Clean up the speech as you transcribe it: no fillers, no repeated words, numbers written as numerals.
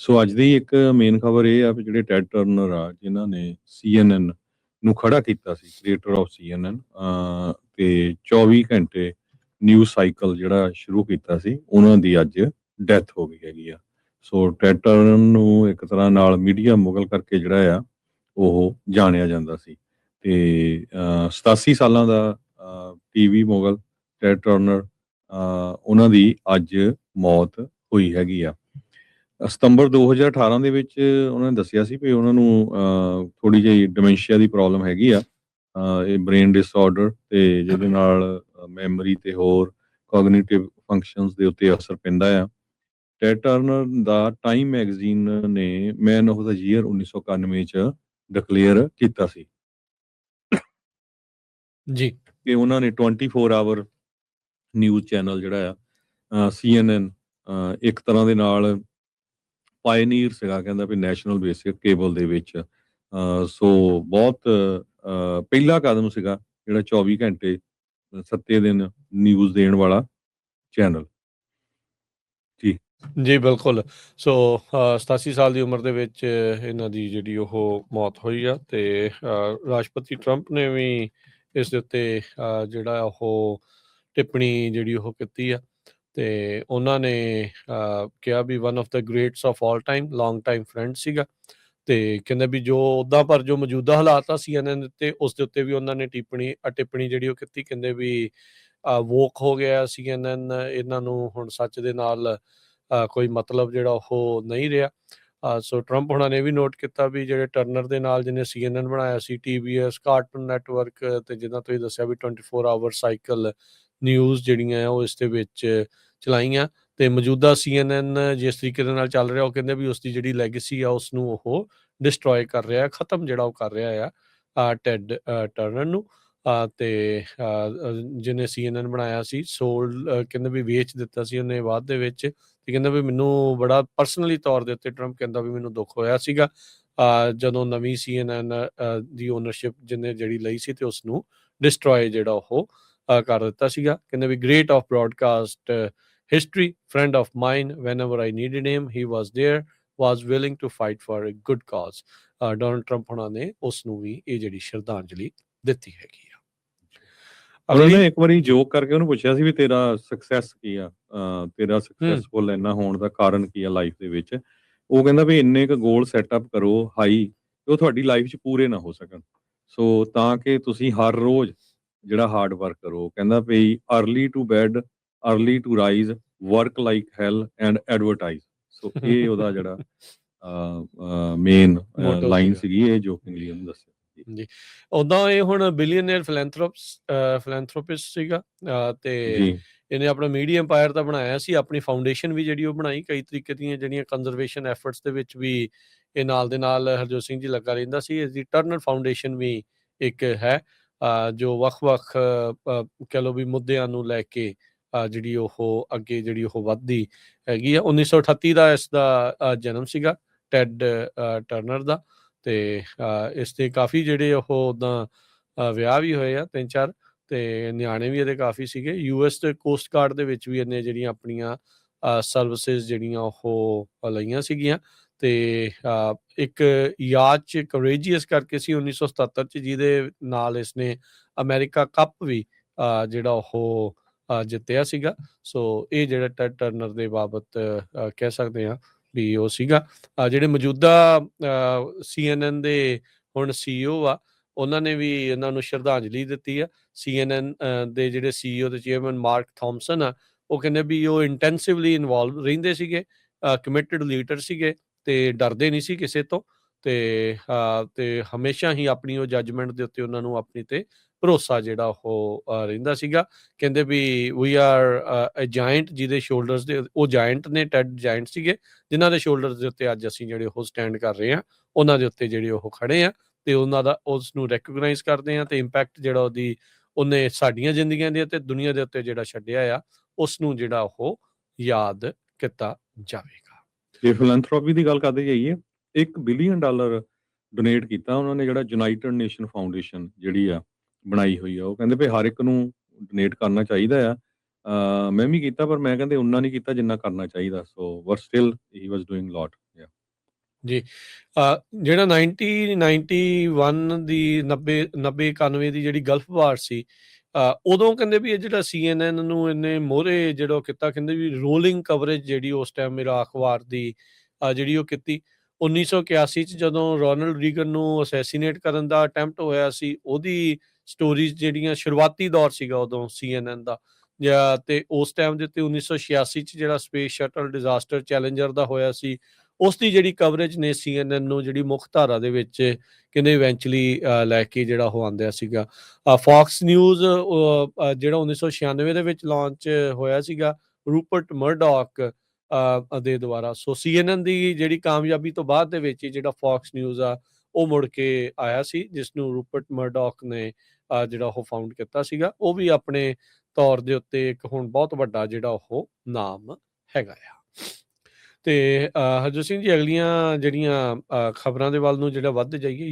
ਸੋ ਅੱਜ ਦੀ ਇੱਕ ਮੇਨ ਖਬਰ ਇਹ ਆ ਵੀ ਜਿਹੜੇ ਟੈਡ ਟਰਨਰ ਆ ਜਿਨ੍ਹਾਂ ਨੇ CNN ਨੂੰ ਖੜਾ ਕੀਤਾ ਸੀ, ਕ੍ਰੀਏਟਰ ਆਫ CNN, ਤੇ 24 ਘੰਟੇ ਨਿਊਜ਼ ਸਾਈਕਲ ਜਿਹੜਾ ਸ਼ੁਰੂ ਕੀਤਾ ਸੀ, ਉਹਨਾਂ ਦੀ ਅੱਜ ਡੈਥ ਹੋ ਗਈ ਹੈਗੀ ਆ। ਸੋ ਟੈਡ ਟਰਨਰ ਨੂੰ ਇੱਕ ਤਰ੍ਹਾਂ ਨਾਲ ਮੀਡੀਆ ਮੁਗਲ ਕਰਕੇ ਜਿਹੜਾ ਆ ਉਹ ਜਾਣਿਆ ਜਾਂਦਾ ਸੀ ਤੇ 87 ਸਾਲਾਂ ਦਾ ਟੀਵੀ ਮੁਗਲ ਟੈਡ ਟਰਨਰ, ਉਹਨਾਂ ਦੀ ਅੱਜ ਮੌਤ ਹੋਈ ਹੈਗੀ ਆ। ਸਤੰਬਰ 2018 ਦੇ ਵਿੱਚ ਉਹਨਾਂ ਨੇ ਦੱਸਿਆ ਸੀ ਵੀ ਉਹਨਾਂ ਨੂੰ ਥੋੜੀ ਜਿਹੀ ਡਿਮੈਂਸ਼ੀਆ ਦੀ ਪ੍ਰੋਬਲਮ ਹੈਗੀ ਆ, ਇਹ ਬ੍ਰੇਨ ਡਿਸਆਰਡਰ, ਤੇ ਜਿਹਦੇ ਨਾਲ ਮੈਮਰੀ ਤੇ ਹੋਰ ਕੋਗਨੀਟਿਵ ਫੰਕਸ਼ਨਸ ਦੇ ਉੱਤੇ ਅਸਰ ਪੈਂਦਾ ਆ। ਟੈਡ ਟਰਨਰ ਦਾ ਟਾਈਮ ਮੈਗਜ਼ੀਨ ਨੇ ਮੈਨ ਆਫ ਦਾ ਈਅਰ 1991 ਚ ਡਿਕਲੇਅਰ ਕੀਤਾ ਸੀ ਜੀ ਕਿ ਉਹਨਾਂ ਨੇ 24 ਆਵਰ ਨਿਊਜ਼ ਚੈਨਲ ਜਿਹੜਾ ਆ CNN, ਇੱਕ ਤਰ੍ਹਾਂ ਦੇ ਨਾਲ ਪਾਇਨੀਅਰ ਸੀਗਾ, ਕਹਿੰਦਾ ਵੀ ਨੈਸ਼ਨਲ ਬੇਸਿਕ ਕੇਬਲ ਦੇ ਵਿੱਚ। ਸੋ ਬਹੁਤ ਪਹਿਲਾ ਕਦਮ ਸੀਗਾ ਜਿਹੜਾ 24 ਘੰਟੇ 7 ਦਿਨ ਨਿਊਜ਼ ਦੇਣ ਵਾਲਾ ਚੈਨਲ। ਜੀ ਜੀ ਬਿਲਕੁਲ। ਸੋ 87 ਸਾਲ ਦੀ ਉਮਰ ਦੇ ਵਿੱਚ ਇਹਨਾਂ ਦੀ ਜਿਹੜੀ ਉਹ ਮੌਤ ਹੋਈ ਆ, ਤੇ ਰਾਸ਼ਟਰਪਤੀ ਟਰੰਪ ਨੇ ਵੀ ਇਸ ਦੇ ਉੱਤੇ ਜਿਹੜਾ ਉਹ ਟਿੱਪਣੀ ਜਿਹੜੀ ਉਹ ਕੀਤੀ ਆ, ਤੇ ਉਹਨਾਂ ਨੇ ਕਿਹਾ ਵੀ one of the greats of all time, long time friend ਸੀਗਾ। ਤੇ ਕਹਿੰਦੇ ਵੀ ਜੋ ਉੱਦਾਂ ਪਰ ਜੋ ਮੌਜੂਦਾ ਹਾਲਾਤ ਆ CNN ਉੱਤੇ, ਉਸ ਦੇ ਉੱਤੇ ਵੀ ਉਹਨਾਂ ਨੇ ਟਿੱਪਣੀ ਜਿਹੜੀ ਉਹ ਕੀਤੀ। ਕਹਿੰਦੇ ਵੀ ਵੋਕ ਹੋ ਗਿਆ CNN, ਇਹਨਾਂ ਨੂੰ ਹੁਣ ਸੱਚ ਦੇ ਨਾਲ ਕੋਈ ਮਤਲਬ ਜਿਹੜਾ ਉਹ ਨਹੀਂ ਰਿਹਾ। ਸੋ ਟਰੰਪ ਹੁਣਾਂ ਨੇ ਵੀ ਨੋਟ ਕੀਤਾ ਵੀ ਜਿਹੜੇ ਟਰਨਰ ਦੇ ਨਾਲ ਜਿਹਨੇ CNN ਬਣਾਇਆ ਸੀ, TBS, ਕਾਰਟੂਨ ਨੈਟਵਰਕ, ਤੇ ਜਿੱਦਾਂ ਤੁਸੀਂ ਦੱਸਿਆ ਵੀ 24 ਆਵਰ ਸਾਈਕਲ ਨਿਊਜ਼ ਜਿਹੜੀਆਂ ਉਹ ਇਸ ਦੇ ਵਿੱਚ ਚਲਾਈਆਂ। ਤੇ ਮੌਜੂਦਾ CNN ਜਿਸ ਤਰੀਕੇ ਦੇ ਨਾਲ ਚੱਲ ਰਿਹਾ, ਉਹ ਕਹਿੰਦੇ ਵੀ ਉਸਦੀ ਜਿਹੜੀ ਲੈਗੇਸੀ ਆ ਉਸਨੂੰ ਉਹ ਡਿਸਟਰੋਏ ਕਰ ਰਿਹਾ, ਖਤਮ ਜਿਹੜਾ ਉਹ ਕਰ ਰਿਹਾ ਆ ਟੈਡ ਟਰਨਰ ਨੂੰ। ਤੇ ਜਿਹਨੇ CNN ਬਣਾਇਆ ਸੀ, ਕਹਿੰਦੇ ਵੀ ਵੇਚ ਦਿੱਤਾ ਸੀ ਉਹਨੇ ਬਾਅਦ ਦੇ ਵਿੱਚ। ਤੇ ਕਹਿੰਦਾ ਵੀ ਮੈਨੂੰ ਬੜਾ ਪਰਸਨਲੀ ਤੌਰ ਦੇ ਉੱਤੇ ਟਰੰਪ ਕਹਿੰਦਾ ਵੀ ਮੈਨੂੰ ਦੁੱਖ ਹੋਇਆ ਸੀਗਾ ਜਦੋਂ ਨਵੀਂ CNN ਦੀ ਓਨਰਸ਼ਿਪ ਜਿਹਨੇ ਜਿਹੜੀ ਲਈ ਸੀ ਤੇ ਉਸਨੂੰ ਡਿਸਟਰੋਏ ਜਿਹੜਾ ਉਹ ਕਰ ਦਿੱਤਾ ਸੀਗਾ। ਕਹਿੰਦੇ ਵੀ great of broadcast history, friend of mine, whenever I needed him he was there, was willing to fight for a good cause। Donald Trump ਹੁਣਾਂ ਨੇ ਉਸ ਨੂੰ ਵੀ ਇਹ ਜਿਹੜੀ ਸ਼ਰਧਾਂਜਲੀ ਦਿੱਤੀ ਹੈਗੀ ਆ। ਉਹਨਾਂ ਨੇ ਇੱਕ ਵਾਰੀ ਜੋਕ ਕਰਕੇ ਉਹਨੂੰ ਪੁੱਛਿਆ ਸੀ ਵੀ ਤੇਰਾ ਸਕਸੈਸ ਕੀ ਆ, ਤੇਰਾ ਸਕਸੈਸਫੁਲ ਇੰਨਾ ਹੋਣ ਦਾ ਕਾਰਨ ਕੀ ਆ ਲਾਈਫ ਦੇ ਵਿੱਚ। ਉਹ ਕਹਿੰਦਾ ਵੀ ਇੰਨੇ ਕੁ ਗੋਲ ਸੈਟਅਪ ਕਰੋ ਹਾਈ ਕਿ ਉਹ ਤੁਹਾਡੀ ਲਾਈਫ 'ਚ ਪੂਰੇ ਨਾ ਹੋ ਸਕਣ, ਸੋ ਤਾਂ ਕਿ ਤੁਸੀਂ ਹਰ ਰੋਜ਼ ਜਿਹੜਾ ਹਾਰਡ ਵਰਕ ਕਰੋ। ਕਹਿੰਦਾ ਵੀ early to bed, early to rise, work like hell and advertise. So ਇਹ ਉਹਦਾ ਜਿਹੜਾ ਮੇਨ ਲਾਈਨ ਸੀਗੀ, ਇਹ ਜੋਕਿੰਗਲੀ ਉਹਨੂੰ ਦੱਸਿਆ ਜੀ। ਉਦਾਂ ਇਹ ਹੁਣ ਬਿਲੀਅਨੇਅਰ ਫਿਲੈਂਥਰੋਪਿਸਟ ਸੀਗਾ, ਤੇ ਇਹਨੇ ਆਪਣਾ ਮੀਡੀਆ ਐਮਪਾਇਰ ਤਾਂ ਬਣਾਇਆ ਸੀ, ਆਪਣੀ ਫਾਊਂਡੇਸ਼ਨ ਵੀ ਜਿਹੜੀ ਉਹ ਬਣਾਈ। ਕਈ ਤਰੀਕੇ ਦੀਆਂ ਜਿਹੜੀਆਂ ਕੰਜ਼ਰਵੇਸ਼ਨ ਐਫਰਟਸ ਦੇ ਵਿੱਚ ਵੀ ਇਹ ਨਾਲ ਦੇ ਨਾਲ ਹਰਜੋਤ ਸਿੰਘ ਜੀ ਲੱਗਾ ਰਹਿੰਦਾ ਸੀ। ਇਸ ਦੀ ਟਰਨਰ ਫਾਊਂਡੇਸ਼ਨ ਵੀ ਇੱਕ ਹੈ ਜੋ ਵੱਖ-ਵੱਖ ਕਹਿ ਲਓ ਵੀ ਮੁੱਦਿਆਂ ਨੂੰ ਲੈ ਕੇ ਜਿਹੜੀ ਉਹ ਅੱਗੇ ਜਿਹੜੀ ਉਹ ਵੱਧਦੀ ਹੈਗੀ ਆ। 1938 ਦਾ ਇਸ ਦਾ ਜਨਮ ਸੀਗਾ ਟੈਡ ਟਰਨਰ ਦਾ, ਤੇ ਇਸ ਦੇ ਕਾਫੀ ਜਿਹੜੇ ਉਹ ਉੱਦਾਂ ਵਿਆਹ ਵੀ ਹੋਏ ਆ 3-4, ਤੇ ਨਿਆਣੇ ਵੀ ਇਹਦੇ ਕਾਫੀ ਸੀਗੇ। US ਦੇ ਕੋਸਟ ਗਾਰਡ ਦੇ ਵਿੱਚ ਵੀ ਇਹਨੇ ਜਿਹੜੀਆਂ ਆਪਣੀਆਂ ਸਰਵਿਸਿਜ਼ ਜਿਹੜੀਆਂ ਉਹ ਲਈਆਂ ਸੀਗੀਆਂ। ਤੇ ਇੱਕ ਯਾਦ 'ਚ ਕਰੇਜੀਅਸ ਕਰਕੇ ਸੀ 1977 'ਚ, ਜਿਹਦੇ ਨਾਲ ਇਸਨੇ ਅਮਰੀਕਾ ਕੱਪ ਵੀ ਜਿਹੜਾ ਉਹ ਜਿੱਤਿਆ ਸੀਗਾ। ਸੋ ਇਹ ਜਿਹੜਾ ਟੈਡ ਟਰਨਰ ਦੇ ਬਾਬਤ ਕਹਿ ਸਕਦੇ ਹਾਂ ਵੀ ਉਹ ਸੀਗਾ। ਜਿਹੜੇ ਮੌਜੂਦਾ CNN ਦੇ ਹੁਣ CEO ਆ, ਉਹਨਾਂ ਨੇ ਵੀ ਇਹਨਾਂ ਨੂੰ ਸ਼ਰਧਾਂਜਲੀ ਦਿੱਤੀ ਆ। CNN ਦੇ ਜਿਹੜੇ CEO ਤੇ ਚੇਅਰਮੈਨ ਮਾਰਕ ਥੋਮਸਨ ਆ, ਉਹ ਕਹਿੰਦੇ ਵੀ ਉਹ ਇੰਟੈਂਸਿਵਲੀ ਇਨਵੋਲਵ ਰਹਿੰਦੇ ਸੀਗੇ, ਕਮਿਟਡ ਲੀਡਰ ਸੀਗੇ, ਤੇ ਡਰਦੇ ਨਹੀਂ ਸੀ ਕਿਸੇ ਤੋਂ, ਤੇ ਹਮੇਸ਼ਾ ਹੀ ਆਪਣੀ ਉਹ ਜੱਜਮੈਂਟ ਦੇ ਉੱਤੇ ਉਹਨਾਂ ਨੂੰ ਆਪਣੀ ਤੇ ਭਰੋਸਾ ਜਿਹੜਾ ਉਹ ਰਹਿੰਦਾ ਸੀਗਾ। ਕਹਿੰਦੇ ਵੀ ਵੀ ਆਰ ਅ ਜਾਇੰਟ, ਜਿਹਦੇ ਸ਼ੋਲਡਰਸ ਦੇ ਉਹ ਜਾਇੰਟ ਨੇ, ਟੈਡ ਜਾਇੰਟ ਸੀਗੇ, ਜਿਨ੍ਹਾਂ ਦੇ ਸ਼ੋਲਡਰਸ ਦੇ ਉੱਤੇ ਅੱਜ ਅਸੀਂ ਜਿਹੜੇ ਉਹ ਸਟੈਂਡ ਕਰ ਰਹੇ ਹਾਂ, ਉਹਨਾਂ ਦੇ ਉੱਤੇ ਜਿਹੜੇ ਉਹ ਖੜੇ ਆ, ਤੇ ਉਹਨਾਂ ਦਾ ਉਸ ਨੂੰ ਰੈਕੋਗਨਾਈਜ਼ ਕਰਦੇ ਆ, ਤੇ ਇੰਪੈਕਟ ਜਿਹੜਾ ਉਹਨੇ ਸਾਡੀਆਂ ਜ਼ਿੰਦਗੀਆਂ ਦੇ ਅਤੇ ਦੁਨੀਆ ਦੇ ਉੱਤੇ ਜਿਹੜਾ ਛੱਡਿਆ ਆ, ਉਸ ਨੂੰ ਜਿਹੜਾ ਉਹ ਯਾਦ ਕੀਤਾ ਜਾਵੇਗਾ। ਜੇ ਫਿਲੈਂਥਰੋਪੀ ਦੀ ਗੱਲ ਕਰਦੇ ਜਾਈਏ, $1 ਬਿਲੀਅਨ ਡੋਨੇਟ ਕੀਤਾ ਉਹਨਾਂ ਨੇ, ਜਿਹੜਾ ਯੂਨਾਈਟਿਡ ਨੇਸ਼ਨ ਫਾਊਂਡੇਸ਼ਨ ਜਿਹੜੀ ਆ ਬਣਾਈ ਹੋਈ ਆ। ਉਹ ਕਹਿੰਦੇ ਵੀ ਹਰ ਇੱਕ ਨੂੰ ਡੋਨੇਟ ਕਰਨਾ ਚਾਹੀਦਾ ਆ। ਮੈਂ ਵੀ ਕੀਤਾ, ਪਰ ਮੈਂ ਕਹਿੰਦੇ ਉਨਾ ਨਹੀਂ ਕੀਤਾ ਜਿੰਨਾ ਕਰਨਾ ਚਾਹੀਦਾ। So but still he was doing lot. ਜੀ। ਜਿਹੜਾ 1991 ਦੀ 90-91 ਦੀ ਜਿਹੜੀ ਗਲਫ ਵਾਰ ਸੀ, ਉਦੋਂ ਕਹਿੰਦੇ ਵੀ ਇਹ ਜਿਹੜਾ CNN ਨੂੰ ਇਹਨੇ ਮੋਹਰੇ ਜਿਹੜਾ ਉਹ ਕੀਤਾ, ਕਹਿੰਦੇ ਵੀ ਰੋਲਿੰਗ ਕਵਰੇਜ ਜਿਹੜੀ ਉਸ ਟਾਈਮ ਇਰਾਕ ਵਾਰ ਦੀ ਜਿਹੜੀ ਉਹ ਕੀਤੀ। 1981 'ਚ ਜਦੋਂ ਰੋਨਲਡ ਰੀਗਨ ਨੂੰ ਅਸੈਸੀਨੇਟ ਕਰਨ ਦਾ ਅਟੈਂਪਟ ਹੋਇਆ ਸੀ, ਉਹਦੀ ਸਟੋਰੀਜ਼ ਜਿਹੜੀਆਂ ਸ਼ੁਰੂਆਤੀ ਦੌਰ ਸੀਗਾ ਉਦੋਂ CNN ਦਾ, ਤੇ ਉਸ ਟਾਈਮ ਦੇ ਉੱਤੇ 1986 'ਚ ਜਿਹੜਾ ਸਪੇਸ ਸ਼ਟਲ ਡਿਜ਼ਾਸਟਰ ਚੈਲੰਜਰ ਦਾ ਹੋਇਆ ਸੀ, ਉਸ ਦੀ ਜਿਹੜੀ ਕਵਰੇਜ ਨੇ CNN ਨੂੰ ਜਿਹੜੀ ਮੁੱਖ ਧਾਰਾ ਦੇ ਵਿੱਚ ਕਹਿੰਦੇ ਇਵੈਂਚੁਅਲੀ ਲੈ ਕੇ ਜਿਹੜਾ ਉਹ ਆਂਦਿਆ ਸੀਗਾ। ਫੌਕਸ ਨਿਊਜ਼ ਜਿਹੜਾ 1996 ਦੇ ਵਿੱਚ ਲਾਂਚ ਹੋਇਆ ਸੀਗਾ ਰੂਪਰਟ ਮਰਡੌਕ ਦੇ ਦੁਆਰਾ। ਸੋ CNN ਦੀ ਜਿਹੜੀ ਕਾਮਯਾਬੀ ਤੋਂ ਬਾਅਦ ਦੇ ਵਿੱਚ ਹੀ ਜਿਹੜਾ ਫੌਕਸ ਨਿਊਜ਼ ਆ ਉਹ ਮੁੜ ਕੇ ਆਇਆ ਸੀ, ਜਿਸ ਨੂੰ ਰੂਪਰਟ ਮਰਡੌਕ ਨੇ ਜਿਹੜਾ ਉਹ ਫਾਊਂਡ ਕੀਤਾ ਸੀਗਾ। ਉਹ ਵੀ ਆਪਣੇ ਤੌਰ ਦੇ ਉੱਤੇ ਇੱਕ ਹੁਣ ਬਹੁਤ ਵੱਡਾ ਜਿਹੜਾ ਉਹ ਨਾਮ ਹੈਗਾ ਆ। ਤੇ ਹਰਜੋਤ ਸਿੰਘ ਜੀ, ਅਗਲੀਆਂ ਜਿਹੜੀਆਂ ਖਬਰਾਂ ਦੇ ਵੱਲ ਨੂੰ ਜਿਹੜਾ ਵੱਧਦੇ ਜਾਈਏ।